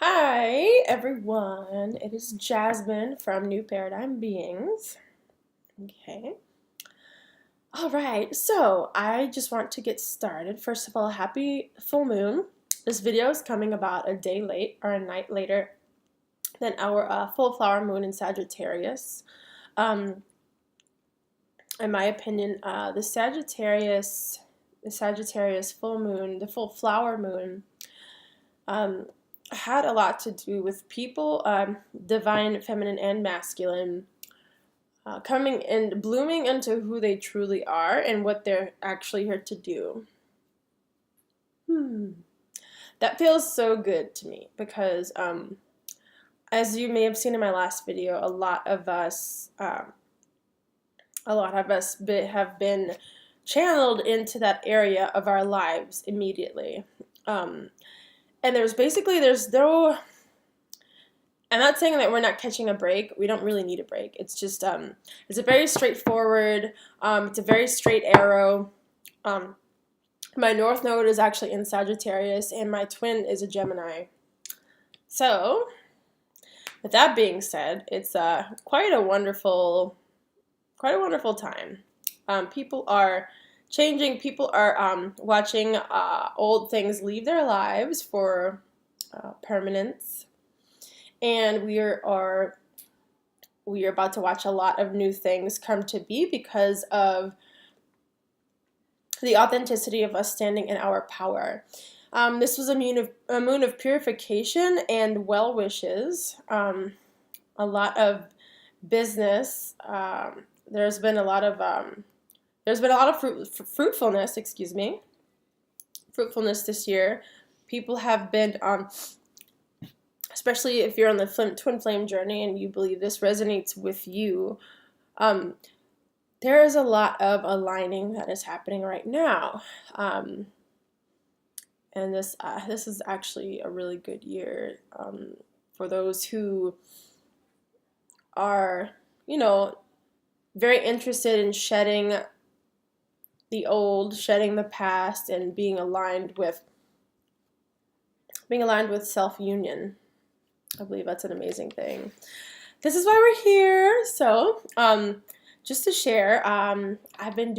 Hi everyone, it is Jasmine from New Paradigm Beings. Okay. All right, so I just want to get started. First of all, happy full moon. This video is coming about a day late or a night later than our full flower moon in Sagittarius. Um, in my opinion, the Sagittarius full moon, the full flower moon, um, had a lot to do with people, divine, feminine, and masculine, coming and blooming into who they truly are and what they're actually here to do. That feels so good to me because, as you may have seen in my last video, a lot of us have been channeled into that area of our lives immediately. And there's no, I'm not saying that we're not catching a break. We don't really need a break. It's just, it's a very straightforward, it's a very straight arrow. My North Node is actually in Sagittarius, and my twin is a Gemini. So, with that being said, it's quite a wonderful time. People are changing. People are watching old things leave their lives for permanence. And we are about to watch a lot of new things come to be because of the authenticity of us standing in our power. This was a moon of purification and well wishes. A lot of business. There's been a lot of fruitfulness. Excuse me, fruitfulness this year. People have been especially if you're on the twin flame journey and you believe this resonates with you, there is a lot of aligning that is happening right now. And this is actually a really good year for those who are, very interested in shedding the old, shedding the past, and being aligned with self-union. I believe that's an amazing thing. This is why we're here. So, just to share, I've been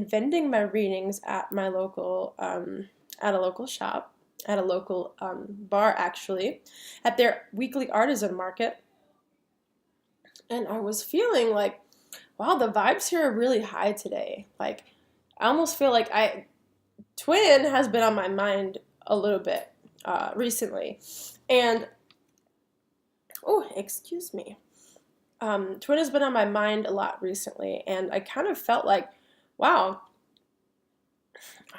vending my readings at my local, at a local shop, at a local bar actually, at their weekly artisan market. And I was feeling like, wow, the vibes here are really high today. Like, I almost feel like twin has been on my mind a little bit recently. And, oh, excuse me. Twin has been on my mind a lot recently, and I kind of felt like, wow,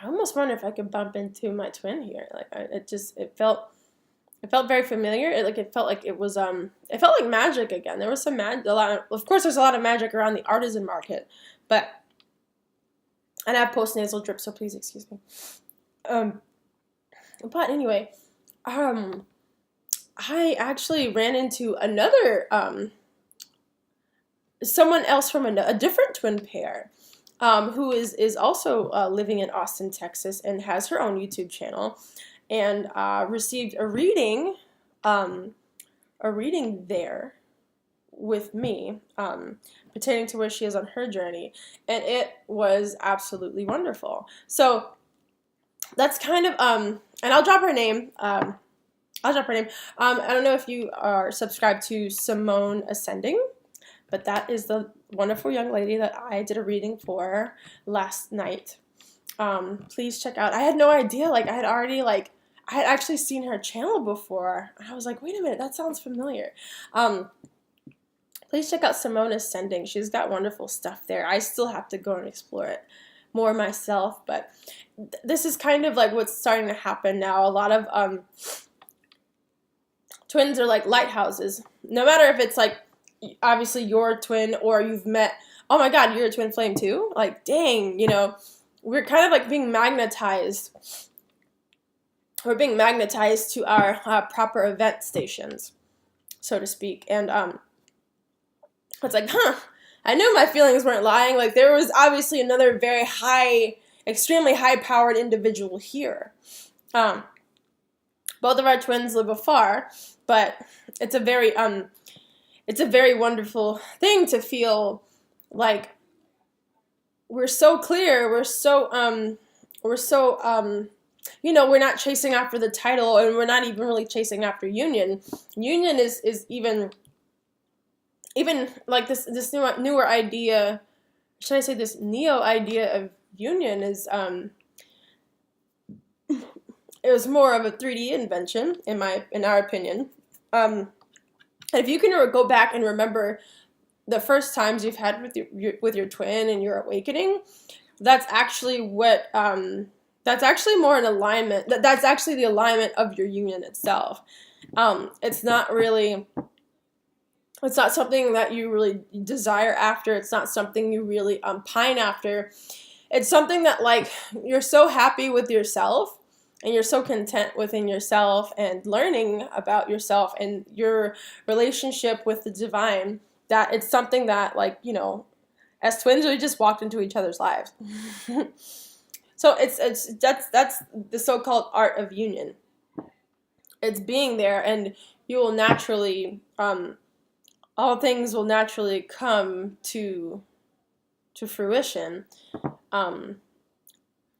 I almost wonder if I could bump into my twin here. Like, it felt very familiar. It felt like it felt like magic again. There was of course, there's a lot of magic around the artisan market, and I have post-nasal drip, so please excuse me. But anyway, I actually ran into another, someone else from a different twin pair, who is also living in Austin, Texas, and has her own YouTube channel, and received a reading there with me, pertaining to where she is on her journey, and it was absolutely wonderful. So that's kind of, and I'll drop her name. I don't know if you are subscribed to Simone Ascending, but that is the wonderful young lady that I did a reading for last night. Please check out. I had no idea. I had actually seen her channel before. I was like, wait a minute, that sounds familiar. Please check out Simone Ascending. She's got wonderful stuff there. I still have to go and explore it more myself, but this is kind of like what's starting to happen now. A lot of twins are like lighthouses. No matter if it's like obviously your twin or you've met, oh my god, you're a twin flame too? Like, dang, we're kind of like being magnetized. We're being magnetized to our proper event stations, so to speak. And it's like, I knew my feelings weren't lying. Like, there was obviously another very high, extremely high-powered individual here. Both of our twins live afar, but it's a very wonderful thing to feel like we're so clear, we're not chasing after the title, and we're not even really chasing after union. Union is even like this newer idea, should I say this neo idea of union is it was more of a 3D invention in our opinion. And if you can go back and remember the first times you've had with your twin and your awakening, that's actually what that's actually more in alignment. That's actually the alignment of your union itself. It's not something that you really desire after. It's not something you really pine after. It's something that, like, you're so happy with yourself and you're so content within yourself and learning about yourself and your relationship with the divine, that it's something that, like, as twins, we just walked into each other's lives. So that's the so-called art of union. It's being there, and you will naturally, all things will naturally come to fruition.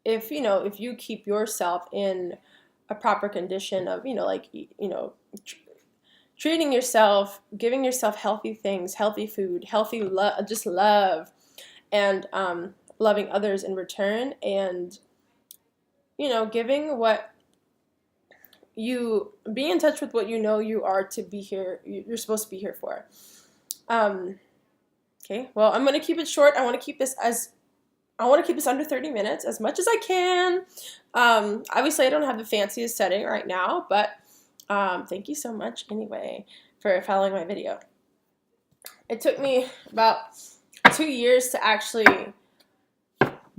If you keep yourself in a proper condition of, treating yourself, giving yourself healthy things, healthy food, healthy love, just love, and loving others in return, and giving what you be in touch with what you are to be here. You're supposed to be here for. Okay. Well, I'm gonna keep it short. I want to keep this under 30 minutes as much as I can. Obviously, I don't have the fanciest setting right now, but thank you so much anyway for following my video. It took me about 2 years to actually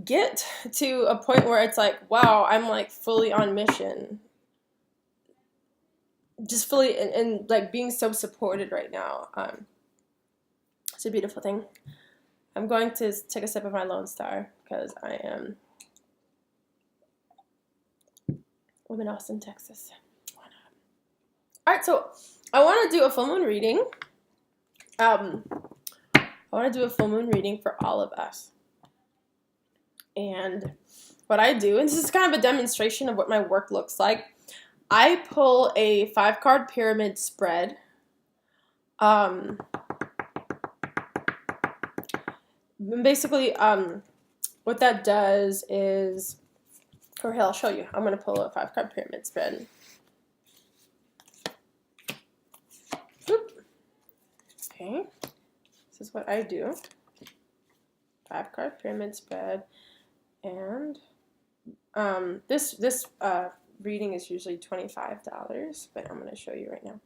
get to a point where it's like, wow, I'm like fully on mission. Just fully, and like being so supported right now. It's a beautiful thing. I'm going to take a sip of my Lone Star because I am in Austin, Texas. Why not? All right, so I want to do a full moon reading. I want to do a full moon reading for all of us. And what I do, and this is kind of a demonstration of what my work looks like, I pull a 5-card pyramid spread. Basically, what that does is, or here, I'll show you. I'm going to pull a 5-card pyramid spread. Okay, this is what I do. 5-card pyramid spread, and this reading is usually $25, but I'm going to show you right now.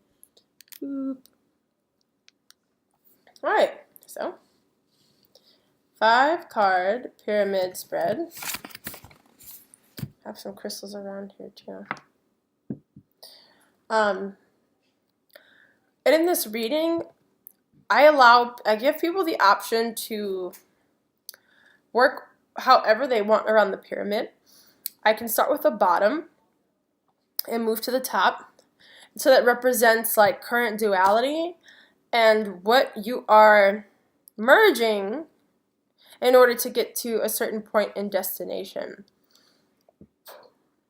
Boop. All right, so 5-card pyramid spread. I have some crystals around here too. And in this reading, I give people the option to work however they want around the pyramid. I can start with the bottom and move to the top. So that represents like current duality and what you are merging in order to get to a certain point in destination.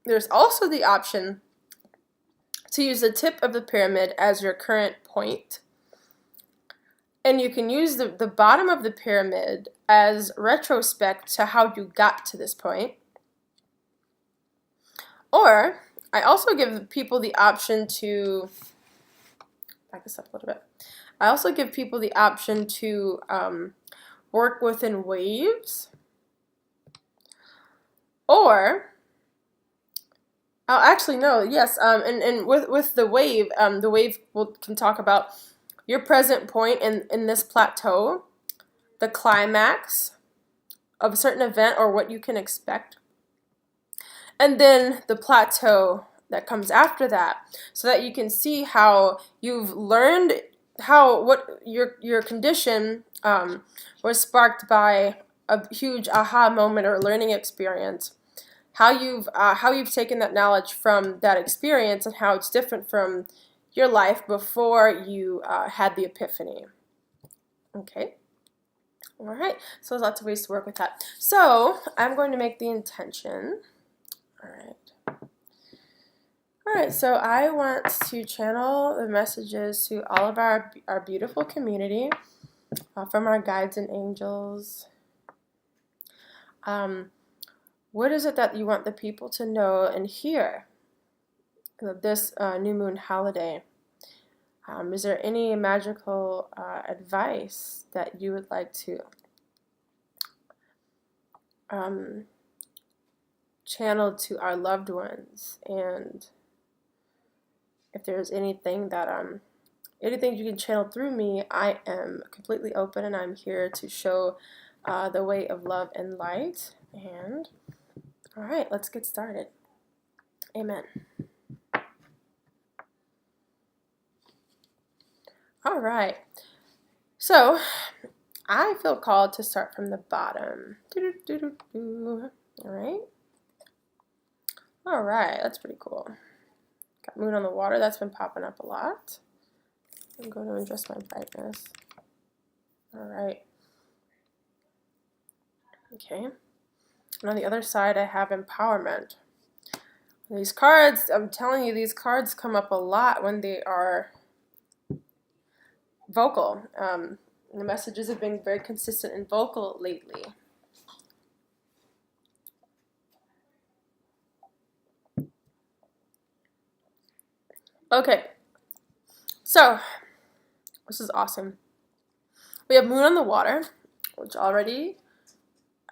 There's also the option to use the tip of the pyramid as your current point. And you can use the bottom of the pyramid as retrospect to how you got to this point. Or I also give people the option to, back this up a little bit. I also give people the option to work within waves. Or, actually no, yes, and with the wave can talk about your present point in this plateau, the climax of a certain event or what you can expect, and then the plateau that comes after that, so that you can see how you've learned what your condition was sparked by a huge aha moment or learning experience, how you've taken that knowledge from that experience and how it's different from your life before you had the epiphany. Okay. All right. So there's lots of ways to work with that. So I'm going to make the intention. All right. All right, so I want to channel the messages to all of our beautiful community from our guides and angels. What is it that you want the people to know and hear this new moon holiday? Is there any magical advice that you would like to channel to our loved ones? And if there's anything that anything you can channel through me, I am completely open and I'm here to show the way of love and light. And all right, let's get started. Amen. All right. So I feel called to start from the bottom. All right. All right, that's pretty cool. Got moon on the water. That's been popping up a lot. I'm going to adjust my brightness. All right. Okay. And on the other side, I have empowerment. These cards, I'm telling you, these cards come up a lot when they are vocal. The messages have been very consistent and vocal lately. Okay. So, this is awesome. We have moon on the water, which already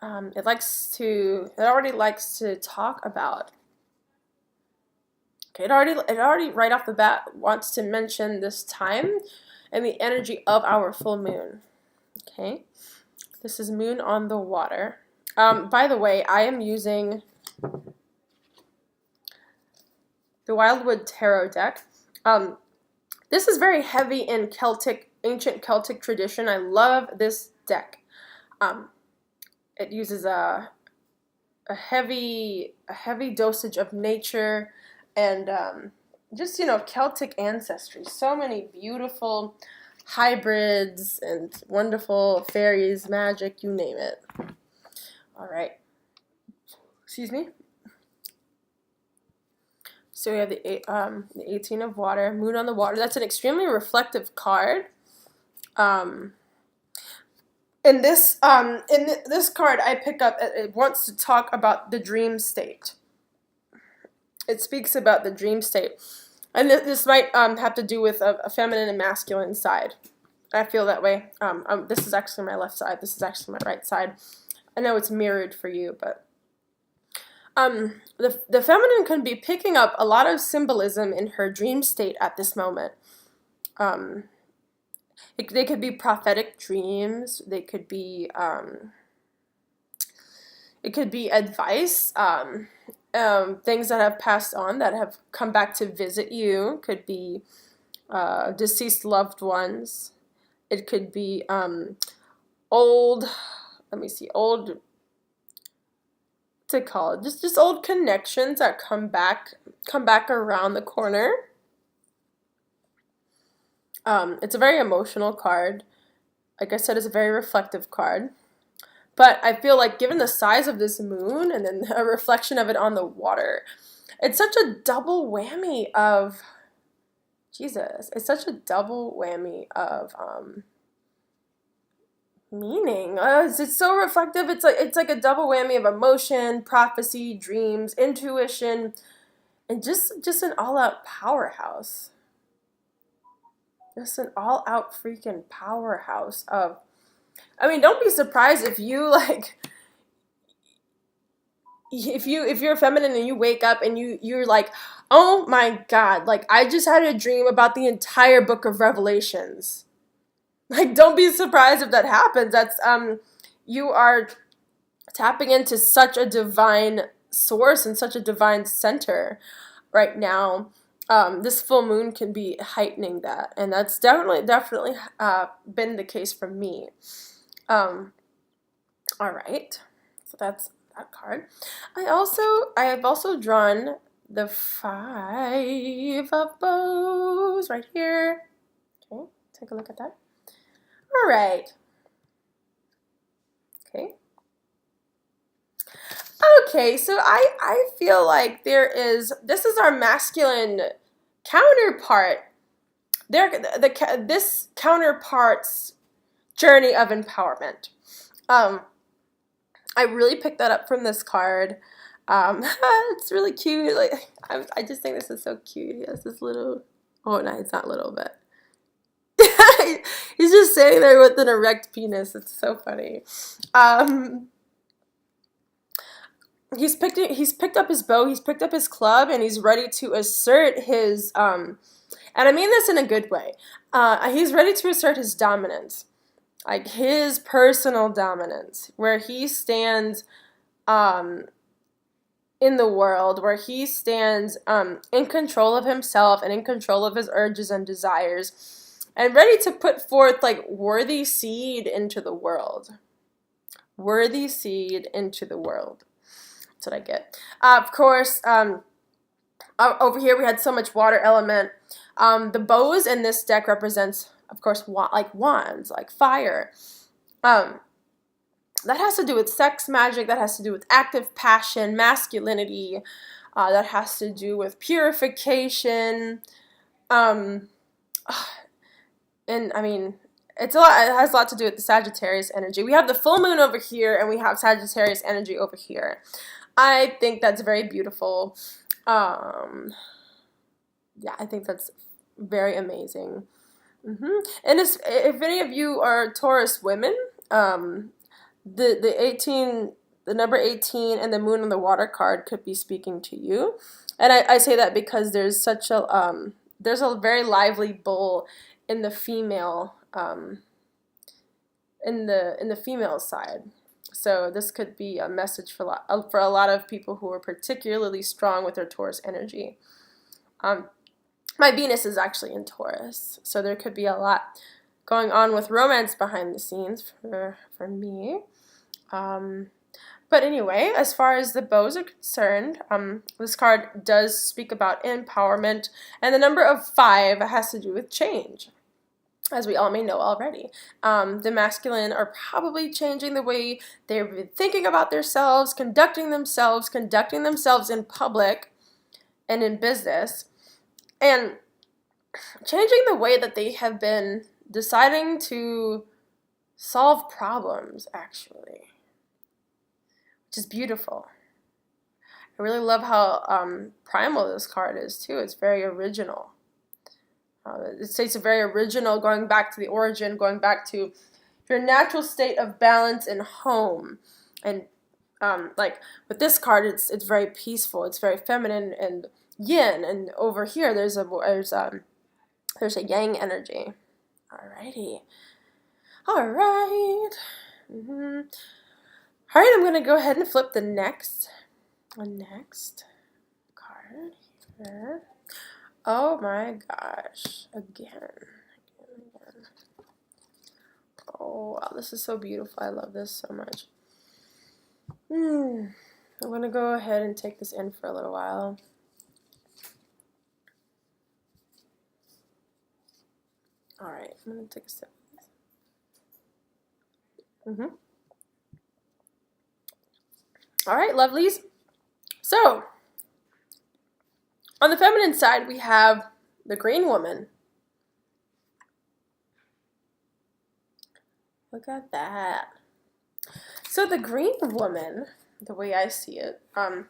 it already likes to talk about. Okay, it already right off the bat wants to mention this time and the energy of our full moon. Okay, this is moon on the water. By the way, I am using the Wildwood Tarot deck. This is very heavy in ancient Celtic tradition. I love this deck. It uses a heavy dosage of nature and just, Celtic ancestry. So many beautiful hybrids and wonderful fairies, magic, you name it. All right. Excuse me. So we have the 18 of water, moon on the water. That's an extremely reflective card. In this card I pick up, it wants to talk about the dream state. It speaks about the dream state. And this might have to do with a feminine and masculine side. I feel that way. This is actually my left side. This is actually my right side. I know it's mirrored for you, but the feminine can be picking up a lot of symbolism in her dream state at this moment. They could be prophetic dreams. They could be it could be advice. Things that have passed on that have come back to visit you. Could be deceased loved ones. It could be old. Let me see. Old. To call it just old connections that come back around the corner. It's a very emotional card. Like I said, it's a very reflective card. But I feel like given the size of this moon and then a reflection of it on the water, it's such a double whammy of Jesus. It's such a double whammy of meaning. It's so reflective. It's like a double whammy of emotion, prophecy, dreams, intuition, and just an all-out powerhouse. Just an all-out freaking powerhouse of, don't be surprised if you if you're feminine and you wake up and you're like, oh my God, I just had a dream about the entire book of Revelations. Don't be surprised if that happens. That's you are tapping into such a divine source and such a divine center right now. This full moon can be heightening that, and that's definitely been the case for me. All right, so that card. I have also drawn the Five of Bows right here. Okay, take a look at that. All right. Okay. Okay, so I feel like this is our masculine counterpart. This counterpart's journey of empowerment. I really picked that up from this card. It's really cute. Like I just think this is so cute. He has this little. Oh no, it's not little, but he's just sitting there with an erect penis. It's so funny. He's picked up his bow. He's picked up his club, and he's ready to assert his. And I mean this in a good way. He's ready to assert his dominance, like his personal dominance, where he stands in the world, where he stands in control of himself and in control of his urges and desires, and ready to put forth like worthy seed into the world. Worthy seed into the world. That's what I get. Of course, over here we had so much water element. The bows in this deck represents, of course, like wands, like fire. That has to do with sex magic. That has to do with active passion, masculinity. That has to do with purification. And I mean, it has a lot to do with the Sagittarius energy. We have the full moon over here, and we have Sagittarius energy over here. I think that's very beautiful. Yeah, I think that's very amazing. And if any of you are Taurus women, the number 18 and the moon and the water card could be speaking to you. And I say that because there's a very lively bull in the female in the female side. So this could be a message for a lot of people who are particularly strong with their Taurus energy. My Venus is actually in Taurus, so there could be a lot going on with romance behind the scenes for me. But anyway, as far as the bows are concerned, this card does speak about empowerment, and the number of 5 has to do with change, as we all may know already. The masculine are probably changing the way they're thinking about themselves, conducting themselves in public and in business, and changing the way that they have been deciding to solve problems, actually, which is beautiful. I really love how primal this card is, too. It's very original. It states a very original, going back to the origin, going back to your natural state of balance and home. And like with this card, it's very peaceful. It's very feminine and yin. And over here, there's a yang energy. Alrighty. All right. All right, I'm going to go ahead and flip the next card here. Oh my gosh. Again. Oh, wow, this is so beautiful. I love this so much. I'm going to go ahead and take this in for a little while. All right, I'm going to take a sip. All right, lovelies. So, on the feminine side, we have the green woman. Look at that. So the green woman, the way I see it, the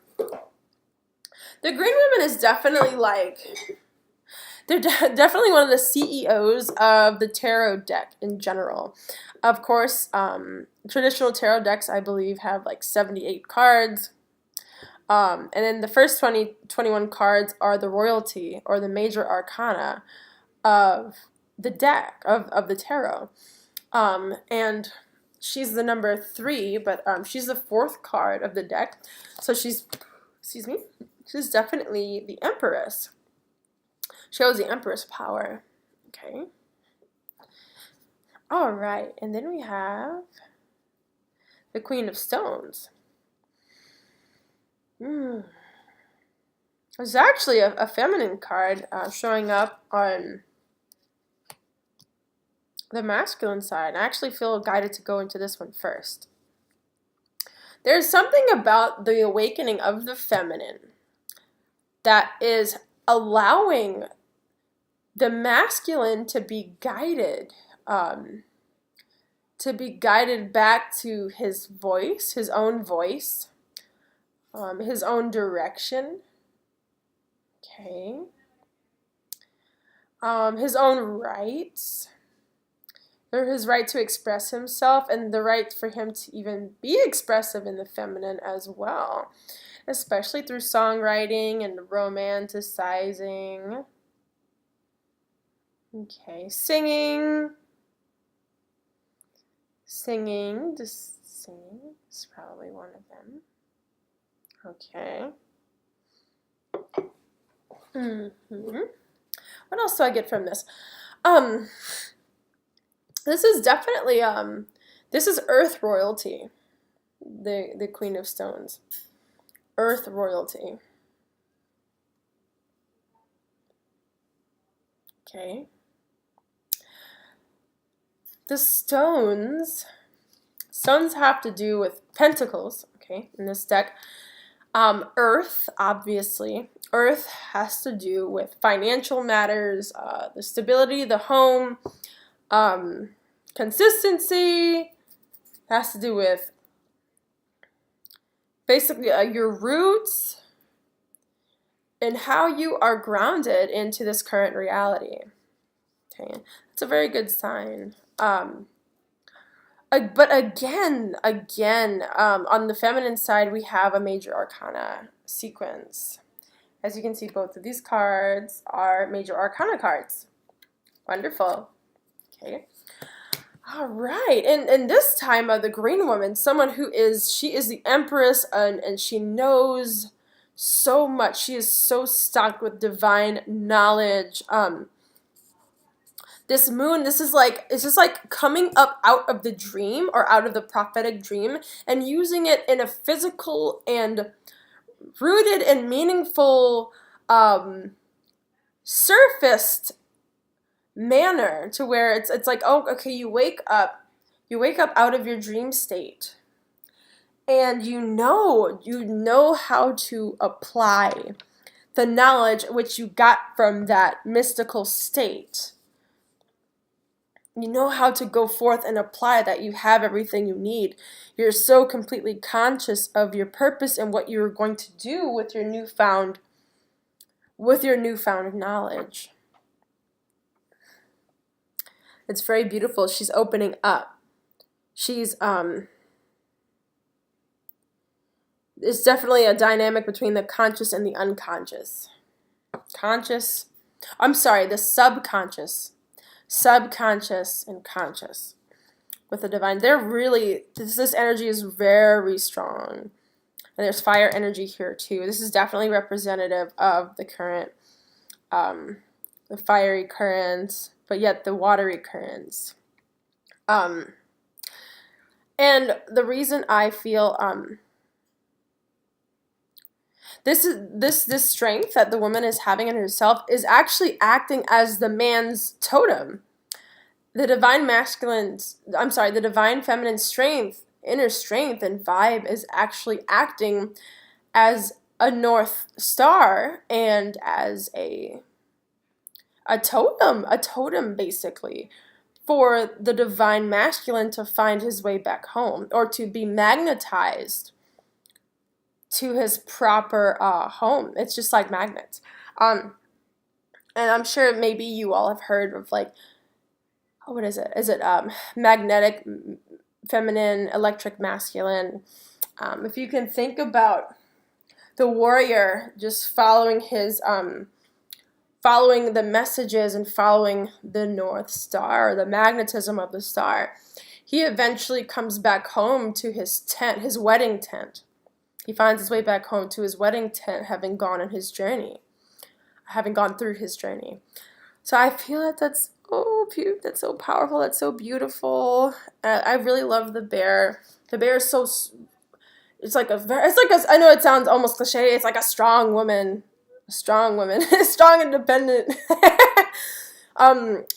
green woman is definitely they're definitely one of the CEOs of the tarot deck in general. Of course, traditional tarot decks, I believe, have like 78 cards. And then the first 21 cards are the royalty or the major arcana of the deck, of the tarot. And she's the number 3, but she's the 4th card of the deck. So she's definitely the Empress. She holds the Empress power. Okay. All right, and then we have the Queen of Stones. Mm. There's actually a feminine card showing up on the masculine side. I actually feel guided to go into this one first. There's something about the awakening of the feminine that is allowing the masculine to be guided, back to his voice, his own voice, his own direction. Okay. His own rights, or his right to express himself, and the right for him to even be expressive in the feminine as well, especially through songwriting and romanticizing. Okay, singing. Just singing is probably one of them. Okay. What else do I get from this? This is definitely this is Earth royalty. The Queen of Stones. Earth royalty. Okay. The stones have to do with pentacles, okay, in this deck. Earth, obviously. Earth has to do with financial matters, the stability, the home, consistency. It has to do with basically your roots and how you are grounded into this current reality. Okay, it's a very good sign. But again, on the feminine side, we have a major arcana sequence. As you can see, both of these cards are major arcana cards. Wonderful. Okay. All right. And this time, the green woman, someone she is the empress, and she knows so much. She is so stocked with divine knowledge. This moon, it's just like coming up out of the dream, or out of the prophetic dream, and using it in a physical and rooted and meaningful, surfaced manner, to where it's like, oh, okay, you wake up out of your dream state, and you know how to apply the knowledge which you got from that mystical state. You know how to go forth and apply that. You have everything you need. You're so completely conscious of your purpose and what you're going to do with your newfound knowledge. It's very beautiful. She's opening up. She's there's definitely a dynamic between the conscious and the unconscious. The subconscious and conscious with the divine. This energy is very strong, and there's fire energy here too. This is definitely representative of the current, the fiery currents, but yet the watery currents. And the reason I feel this strength that the woman is having in herself is actually acting as the man's totem. The divine feminine strength, inner strength and vibe is actually acting as a North Star and as a totem basically, for the divine masculine to find his way back home, or to be magnetized to his proper home. It's just like magnets. And I'm sure maybe you all have heard of, like, what is it? Is it magnetic feminine, electric masculine? If you can think about the warrior just following following the messages and following the North Star, or the magnetism of the star, he eventually comes back home to his tent, his wedding tent. He finds his way back home to his wedding tent, having gone through his journey. So I feel that that's so powerful, that's so beautiful. I really love the bear. The bear is it's like I know it sounds almost cliche. It's like a strong woman, strong independent,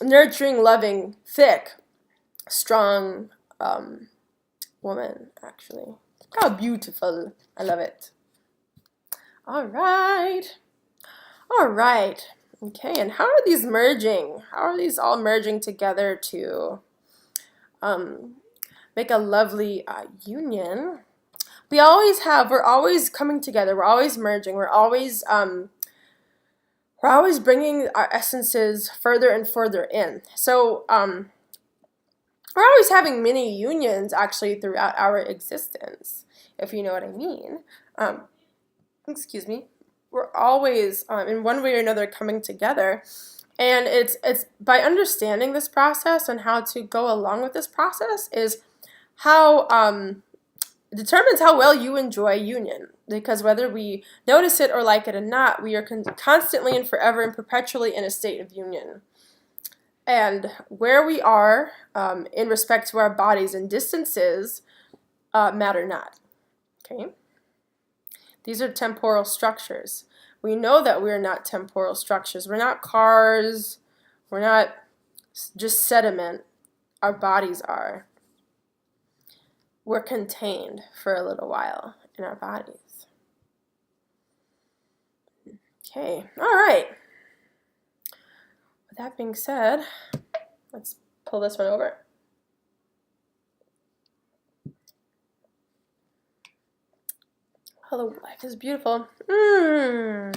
nurturing, loving, thick, strong, woman. Actually, how beautiful! I love it. All right. Okay, and how are these merging? How are these all merging together to make a lovely union? We're always coming together. We're always merging. We're always bringing our essences further and further in. So we're always having mini unions actually throughout our existence, if you know what I mean. Excuse me. We're always in one way or another coming together, and it's by understanding this process and how to go along with this process is how determines how well you enjoy union, because whether we notice it or like it or not, we are constantly and forever and perpetually in a state of union. And where we are in respect to our bodies and distances matter not. Okay? These are temporal structures. We know that we're not temporal structures. We're not cars. We're not just sediment. Our bodies are. We're contained for a little while in our bodies. Okay, all right. With that being said, let's pull this one over. Hello, life is beautiful. I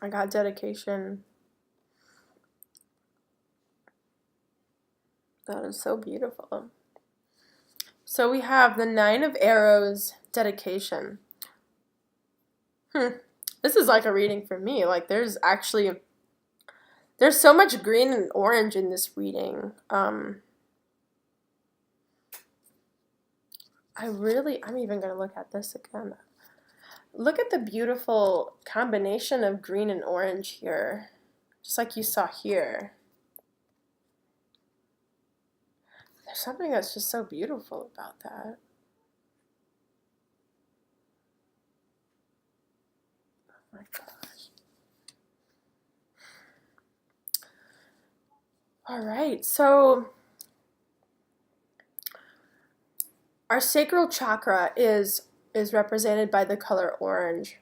got dedication. That is so beautiful. So we have the 9 of Arrows, dedication. This is like a reading for me. Like there's so much green and orange in this reading. I'm even going to look at this again. Look at the beautiful combination of green and orange here, just like you saw here. There's something that's just so beautiful about that. Oh my gosh. All right, so our sacral chakra is represented by the color orange.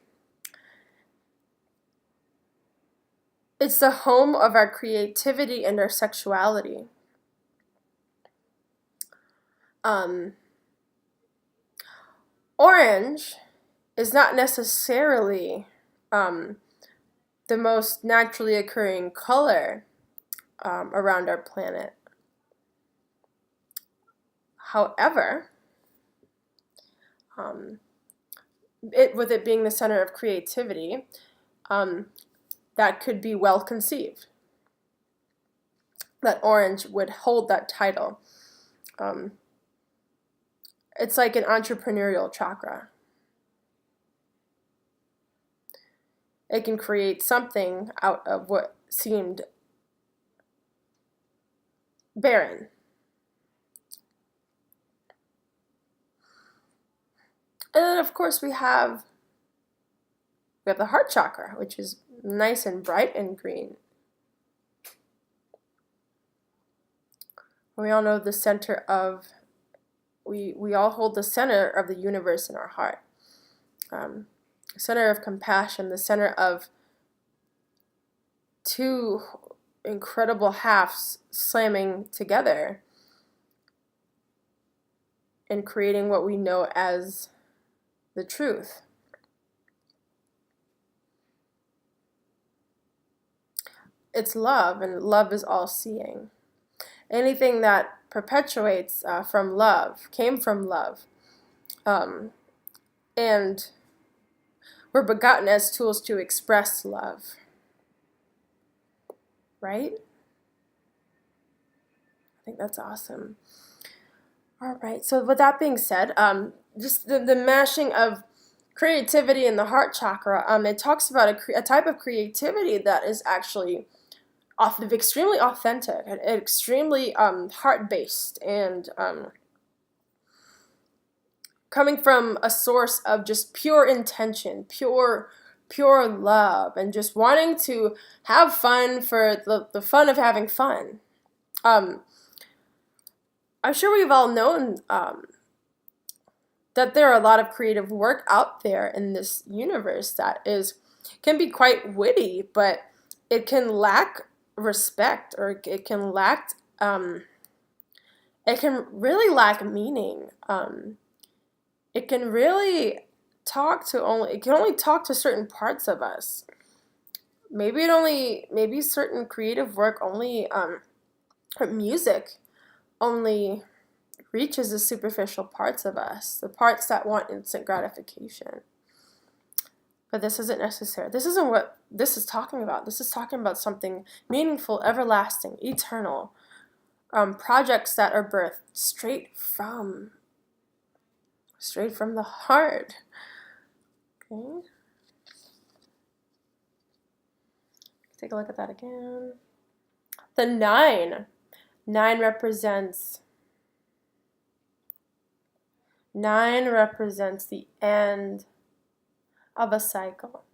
It's the home of our creativity and our sexuality. Orange is not necessarily the most naturally occurring color around our planet. However, with it being the center of creativity, that could be well conceived. That orange would hold that title. It's like an entrepreneurial chakra. It can create something out of what seemed barren. And then, of course, we have the heart chakra, which is nice and bright and green. We all know the center of, we all hold the center of the universe in our heart. Center of compassion, the center of 2 incredible halves slamming together and creating what we know as the truth. It's love, and love is all-seeing. Anything that perpetuates from love came from love. And we're begotten as tools to express love. Right? I think that's awesome. All right, so with that being said, just the mashing of creativity in the heart chakra, it talks about a type of creativity that is actually extremely authentic and extremely heart-based, and coming from a source of just pure intention, pure love, and just wanting to have fun for the fun of having fun. I'm sure we've all known that there are a lot of creative work out there in this universe that can be quite witty, but it can lack respect, or it can really lack meaning. It can really it can only talk to certain parts of us. Maybe certain creative work only, or music only reaches the superficial parts of us, the parts that want instant gratification. But this isn't necessary. This isn't what this is talking about. This is talking about something meaningful, everlasting, eternal. Projects that are birthed straight from the heart. Okay. Take a look at that again. The 9. 9 represents the end of a cycle.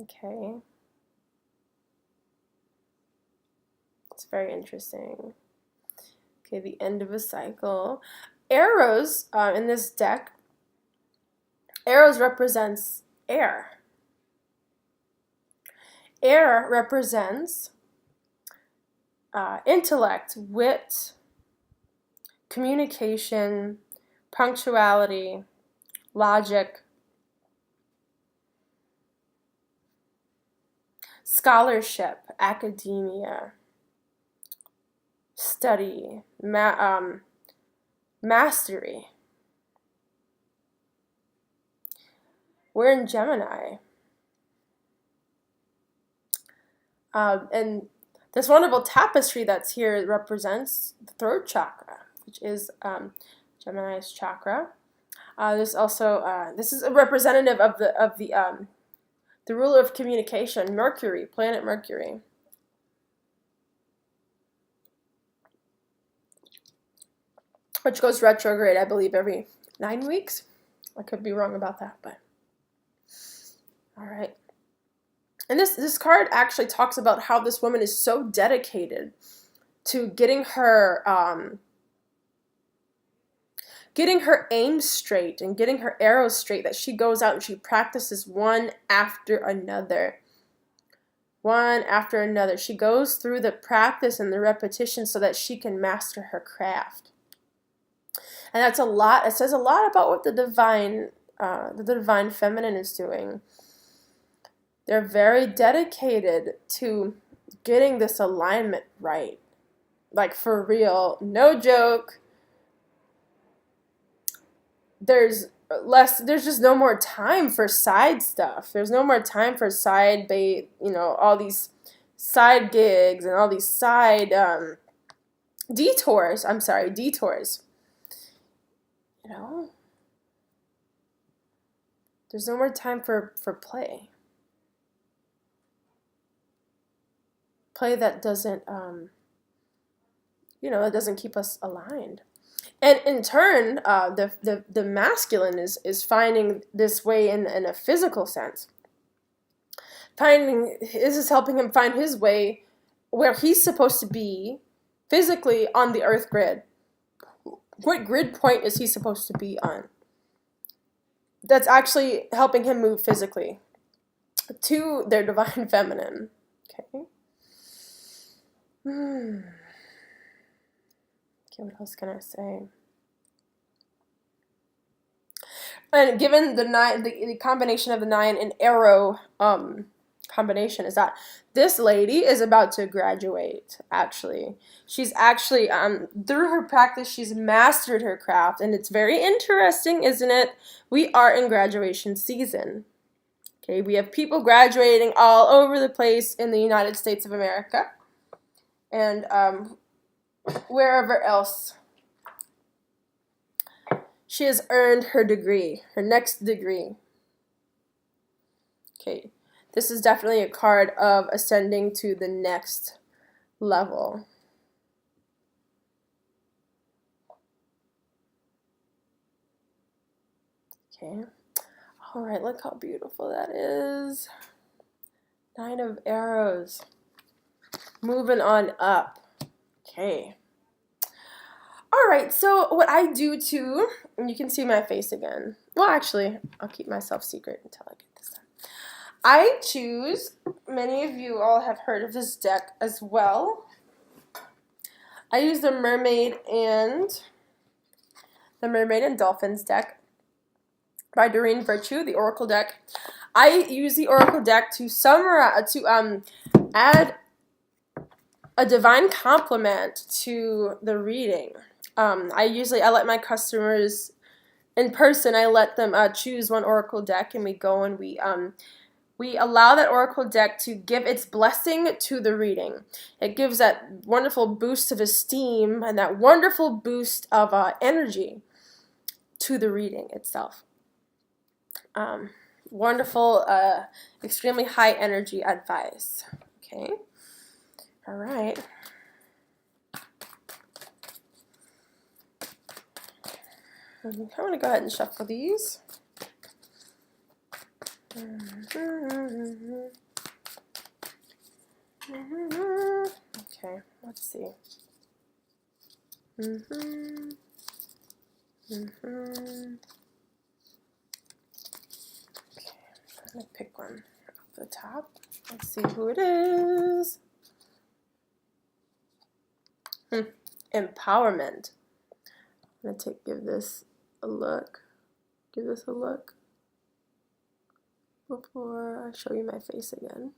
Okay. It's very interesting. Okay, the end of a cycle. Arrows in this deck, arrows represents air. Air represents intellect, wit, communication, punctuality, logic, scholarship, academia, study, mastery. We're in Gemini. And this wonderful tapestry that's here represents the throat chakra, which is Gemini's chakra. This is a representative of the ruler of communication, Mercury, planet Mercury. Which goes retrograde, I believe, every 9 weeks. I could be wrong about that, but all right. And this card actually talks about how this woman is so dedicated to getting her aim straight and getting her arrows straight that she goes out and she practices one after another. One after another. She goes through the practice and the repetition so that she can master her craft. And that's a lot. It says a lot about what the divine feminine is doing. They're very dedicated to getting this alignment right. Like, for real, no joke. There's just no more time for side stuff. There's no more time for side bait, all these side gigs and all these side detours. Detours. There's no more time for play. Play that doesn't, that doesn't keep us aligned. And in turn, the masculine is finding this way in a physical sense. This is helping him find his way where he's supposed to be physically on the earth grid. What grid point is he supposed to be on? That's actually helping him move physically to their divine feminine. Okay. Okay, what else can I say? And given the 9, the combination of the 9 and arrow combination is that this lady is about to graduate, actually. She's actually, through her practice, she's mastered her craft. And it's very interesting, isn't it? We are in graduation season. Okay, we have people graduating all over the place in the United States of America. And wherever else. She has earned her degree, her next degree. Okay, this is definitely a card of ascending to the next level. Okay. All right, look how beautiful that is. 9 of arrows. Moving on up. Okay. All right, so what I do too, and you can see my face again. Well, actually, I'll keep myself secret until I get this done. I choose, many of you all have heard of this deck as well. I use the Mermaid and Dolphins deck by Doreen Virtue, the Oracle deck. I use the Oracle deck to summarize, to add a divine complement to the reading. I let my customers in person. I let them choose one Oracle deck, and we go and we allow that Oracle deck to give its blessing to the reading. It gives that wonderful boost of esteem and that wonderful boost of energy to the reading itself. Wonderful, extremely high energy advice. Okay. All right. I'm going to go ahead and shuffle these. Okay, let's see. Okay, I'm going to pick one off the top. Let's see who it is. Empowerment. I'm going to give this a look. Give this a look before I show you my face again.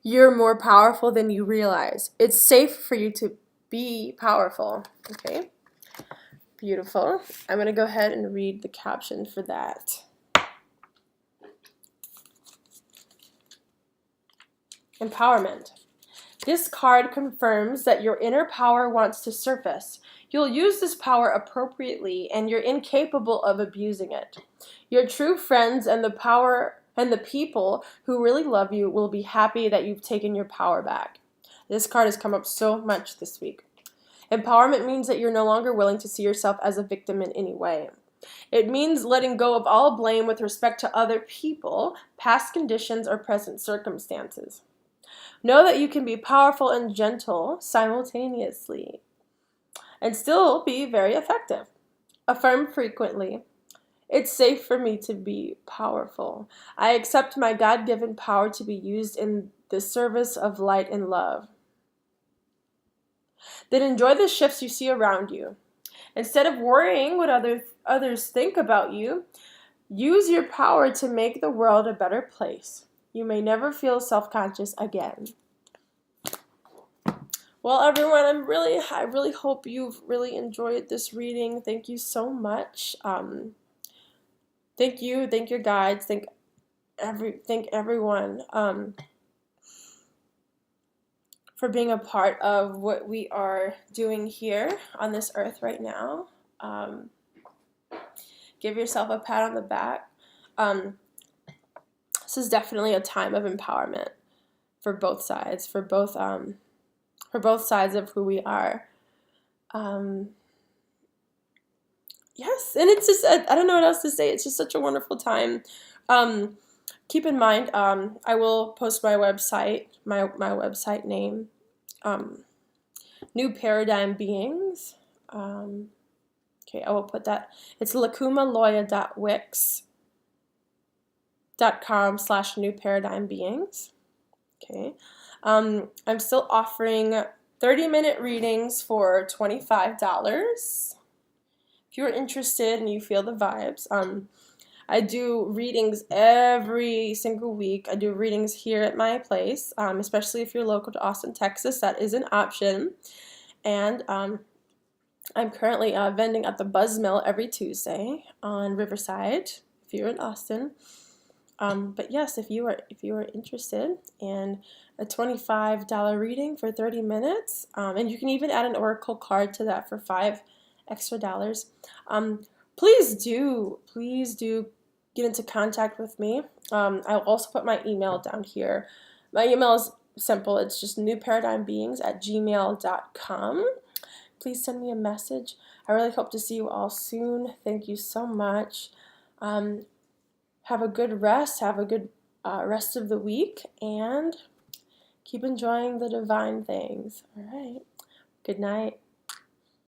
You're more powerful than you realize. It's safe for you to be powerful. Okay, beautiful. I'm going to go ahead and read the caption for that. Empowerment. This card confirms that your inner power wants to surface. You'll use this power appropriately, and you're incapable of abusing it. Your true friends and the people who really love you will be happy that you've taken your power back. This card has come up so much this week. Empowerment means that you're no longer willing to see yourself as a victim in any way. It means letting go of all blame with respect to other people, past conditions, or present circumstances. Know that you can be powerful and gentle simultaneously and still be very effective. Affirm frequently. It's safe for me to be powerful. I accept my God-given power to be used in the service of light and love. Then enjoy the shifts you see around you. Instead of worrying what others think about you, use your power to make the world a better place. You may never feel self-conscious again. Well, everyone, I really hope you've really enjoyed this reading. Thank you so much. Thank you, thank your guides, thank everyone for being a part of what we are doing here on this earth right now. Give yourself a pat on the back. This is definitely a time of empowerment for both sides, for both sides of who we are. Yes, and it's just, I don't know what else to say. It's just such a wonderful time. Keep in mind, I will post my website, my website name, New Paradigm Beings. Okay, I will put that. It's lakumaloya.wix.com/New Paradigm Beings. Okay. I'm still offering 30-minute readings for $25. If you're interested and you feel the vibes, I do readings every single week. I do readings here at my place, especially if you're local to Austin, Texas. That is an option. And I'm currently vending at the Buzz Mill every Tuesday on Riverside, if you're in Austin. But yes, if you are interested in a $25 reading for 30 minutes, and you can even add an oracle card to that for $5 extra. Please do get into contact with me. I'll also put my email down here. My email is simple. It's just newparadigmbeings@gmail.com. please send me a message. I really hope to see you all soon. Thank you so much. Have a good rest. Have a good rest of the week, and keep enjoying the divine things. All right. Good night.